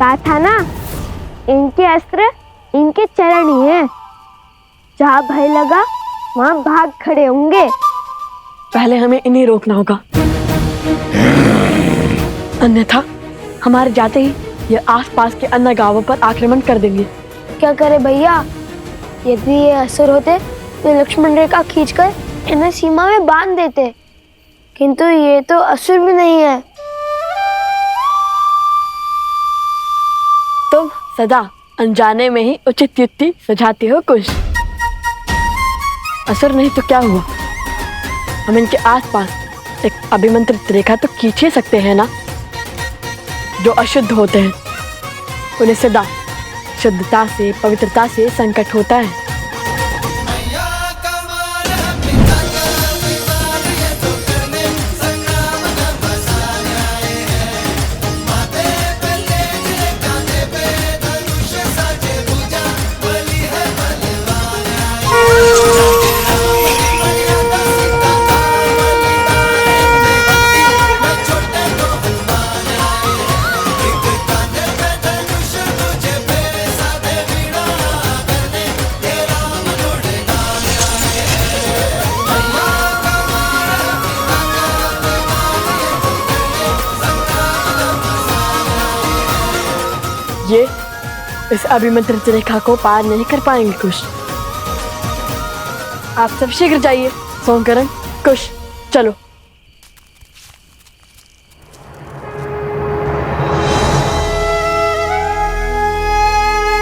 कहा था ना, इनके अस्त्र इनके चरण ही हैं। जहाँ भय लगा वहाँ भाग खड़े होंगे। पहले हमें इन्हें रोकना होगा, अन्यथा हमारे जाते ही ये आसपास के अन्य गांवों पर आक्रमण कर देंगे। क्या करे भैया, यदि ये असुर होते तो लक्ष्मण रेखा खींचकर इन्हें सीमा में बांध देते, किंतु ये तो असुर भी नहीं है। तुम सदा अनजाने में ही उचित युक्ति सुझाते हो कुछ। असुर नहीं तो क्या हुआ, हम इनके आसपास एक अभिमंत्रित रेखा तो खींच ही सकते हैं ना। जो अशुद्ध होते हैं उन्हें सदा शुद्धता से, पवित्रता से संकट होता है। ये इस अभिमंत्रित रेखा को पार नहीं कर पाएंगे कुश। आप सब शीघ्र जाइए। सोमकरण, कुश, चलो।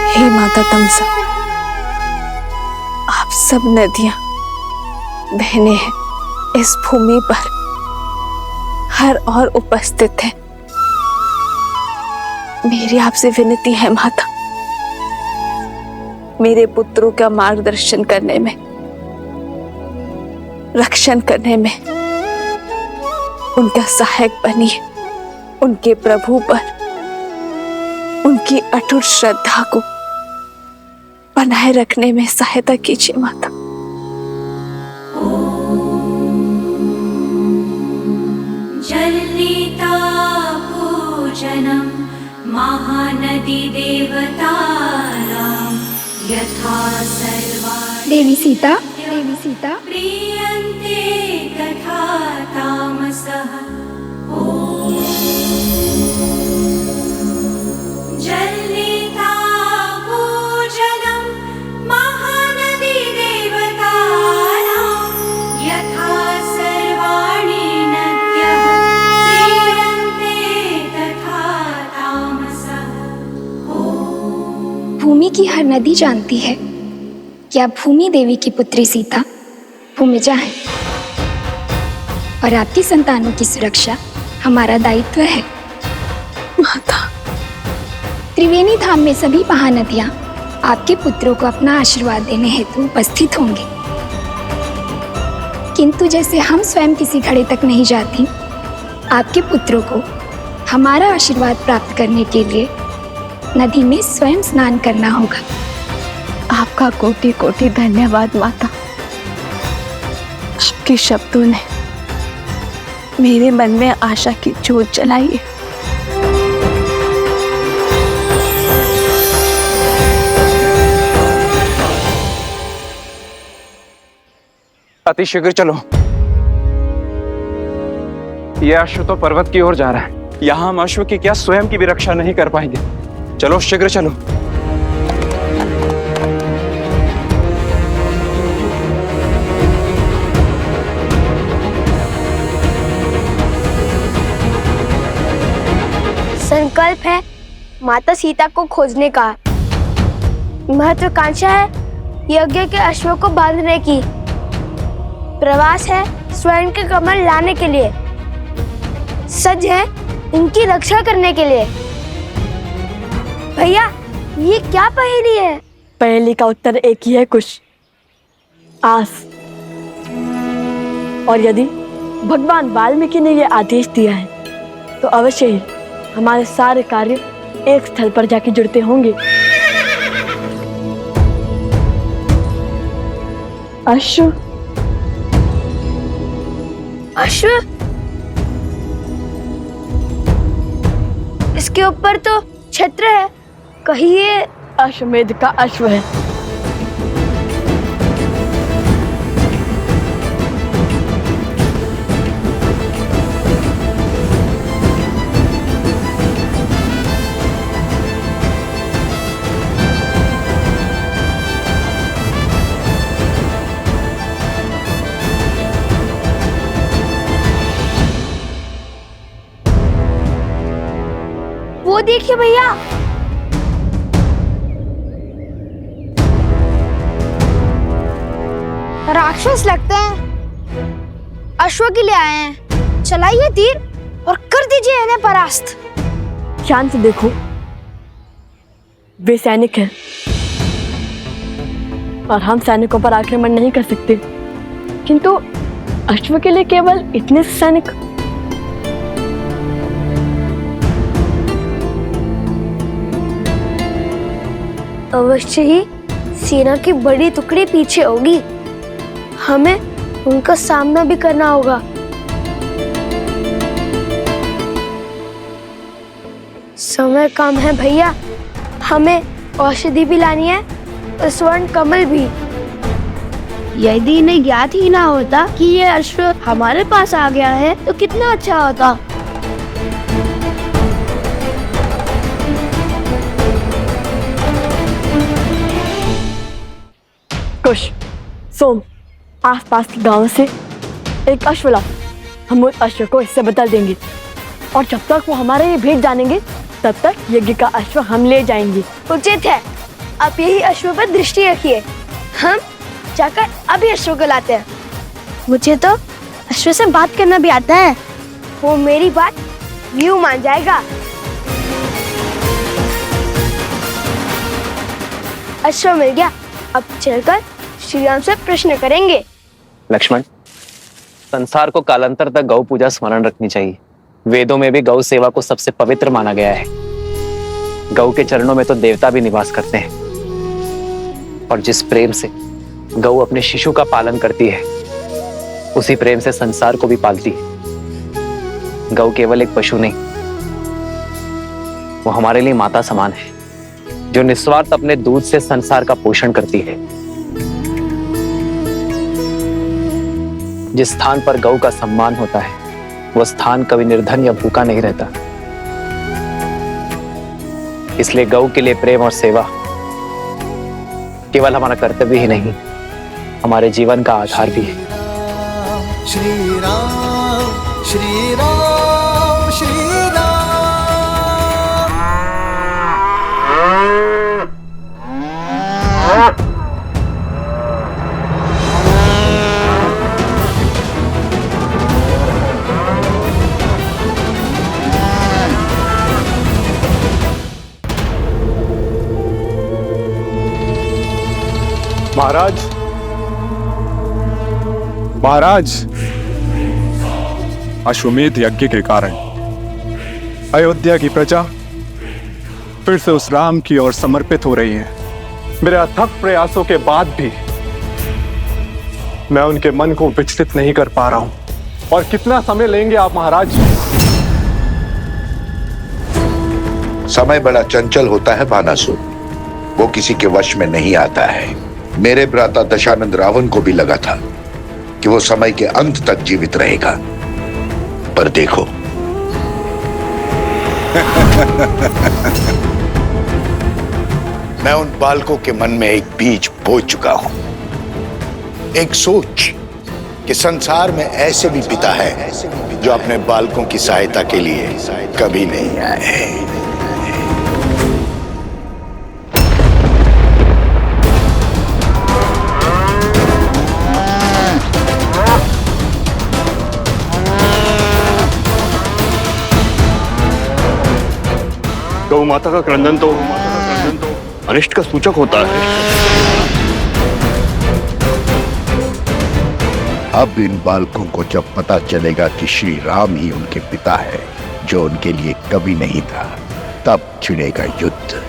हे माता तमसा, आप सब नदियां, बहनें हैं इस भूमि पर हर और उपस्थित हैं। मेरी आपसे विनती है माता, मेरे पुत्रों का मार्गदर्शन करने में, रक्षण करने में उनका सहायक बनिए। उनके प्रभु पर उनकी अटूट श्रद्धा को बनाए रखने में सहायता कीजिए माता। जलनीता पूजनम महानदी देवतानां यथा सर्वाणि देवी सीता प्रीयन्ते तथा तामसः। जलनीता पूजनम महानदी देवतानां यथा सर्वाणि नद्यः प्रीयन्ते तथा तामसः। भूमि की हर नदी जानती है कि आप भूमि देवी की पुत्री सीता भूमिजा हैं और आपकी संतानों की सुरक्षा हमारा दायित्व है। माता, त्रिवेणी धाम में सभी महानदियां आपके पुत्रों को अपना आशीर्वाद देने हेतु उपस्थित होंगे, किंतु जैसे हम स्वयं किसी घड़े तक नहीं जाती, आपके पुत्रों को हमारा आशीर्वाद प्राप्त करने के लिए नदी में स्वयं स्नान करना होगा। आपका कोटि कोटि धन्यवाद माता। आपके शब्दों ने मेरे मन में आशा की ज्योत जलाई है। अतिशीघ्र चलो, यह अश्व तो पर्वत की ओर जा रहा है। यहां हम अश्व की क्या स्वयं की भी रक्षा नहीं कर पाएंगे। चलो शीघ्र चलो। संकल्प है माता सीता को खोजने का। महत्वाकांक्षा है यज्ञ के अश्वों को बांधने की। प्रवास है स्वर्ण के कमल लाने के लिए। सज है इनकी रक्षा करने के लिए। भैया, ये क्या पहेली है? पहेली का उत्तर एक ही है कुश, आस। और यदि भगवान वाल्मीकि ने यह आदेश दिया है तो अवश्य ही हमारे सारे कार्य एक स्थल पर जाके जुड़ते होंगे। अश्व इसके ऊपर तो छत्र है, कहीं ये अश्वमेध का अश्व है। वो देखिए भैया, राक्षस लगते हैं, अश्व के लिए आए हैं। चलाइए तीर और कर दीजिए इन्हें परास्त। ध्यान से देखो, वे सैनिक हैं और हम सैनिकों पर आक्रमण नहीं कर सकते, किंतु अश्व के लिए केवल इतने सैनिक। अवश्य ही सेना की बड़ी टुकड़ी पीछे होगी, हमें उनका सामना भी करना होगा। समय कम है भैया, हमें औषधि भी लानी है और स्वर्ण कमल भी। यदि इन्हें ज्ञात ही ना होता कि ये अश्व हमारे पास आ गया है तो कितना अच्छा होता। कुश, सोम, आसपास के गांव से एक अश्व लाओ। हम उस अश्व को इससे बदल देंगे और जब तक वो हमारे ये भेंट जानेंगे तब तक यज्ञ का अश्व हम ले जाएंगे। उचित है, आप यही अश्व पर दृष्टि रखिए, हम जाकर अभी अश्व को लाते हैं। मुझे तो अश्व से बात करना भी आता है, वो मेरी बात यूं मान जाएगा। अश्व मिल गया, अब चलकर श्री राम से प्रश्न करेंगे। लक्ष्मण, संसार को कालांतर तक गौ पूजा स्मरण रखनी चाहिए। वेदों में भी गौ सेवा को सबसे पवित्र माना गया है। गौ के चरणों में तो देवता भी निवास करते हैं। और जिस प्रेम से गौ अपने शिशु का पालन करती है, उसी प्रेम से संसार को भी पालती है। गौ केवल एक पशु नहीं, वो हमारे लिए माता समान है, जो निस्वार्थ अपने दूध से संसार का पोषण करती है। जिस स्थान पर गौ का सम्मान होता है, वो स्थान कभी निर्धन या भूखा नहीं रहता। इसलिए गौ के लिए प्रेम और सेवा केवल हमारा कर्तव्य ही नहीं, हमारे जीवन का आधार भी है। श्री राम श्री राम श्री राम। महाराज, महाराज, अश्वमेध यज्ञ के कारण अयोध्या की प्रजा फिर से उस राम की ओर समर्पित हो रही है। मेरे अथक प्रयासों के बाद भी मैं उनके मन को विचलित नहीं कर पा रहा हूं। और कितना समय लेंगे आप महाराज? समय बड़ा चंचल होता है बानासुर, वो किसी के वश में नहीं आता है। मेरे भ्राता दशानंद रावण को भी लगा था कि वो समय के अंत तक जीवित रहेगा, पर देखो मैं उन बालकों के मन में एक बीज बो चुका हूं, एक सोच कि संसार में ऐसे भी पिता है जो अपने बालकों की सहायता के लिए कभी नहीं आए। गौ माता का क्रंदन तो अनिष्ट का सूचक होता है। अब इन बालकों को जब पता चलेगा कि श्री राम ही उनके पिता है, जो उनके लिए कभी नहीं था, तब छिड़ेगा युद्ध।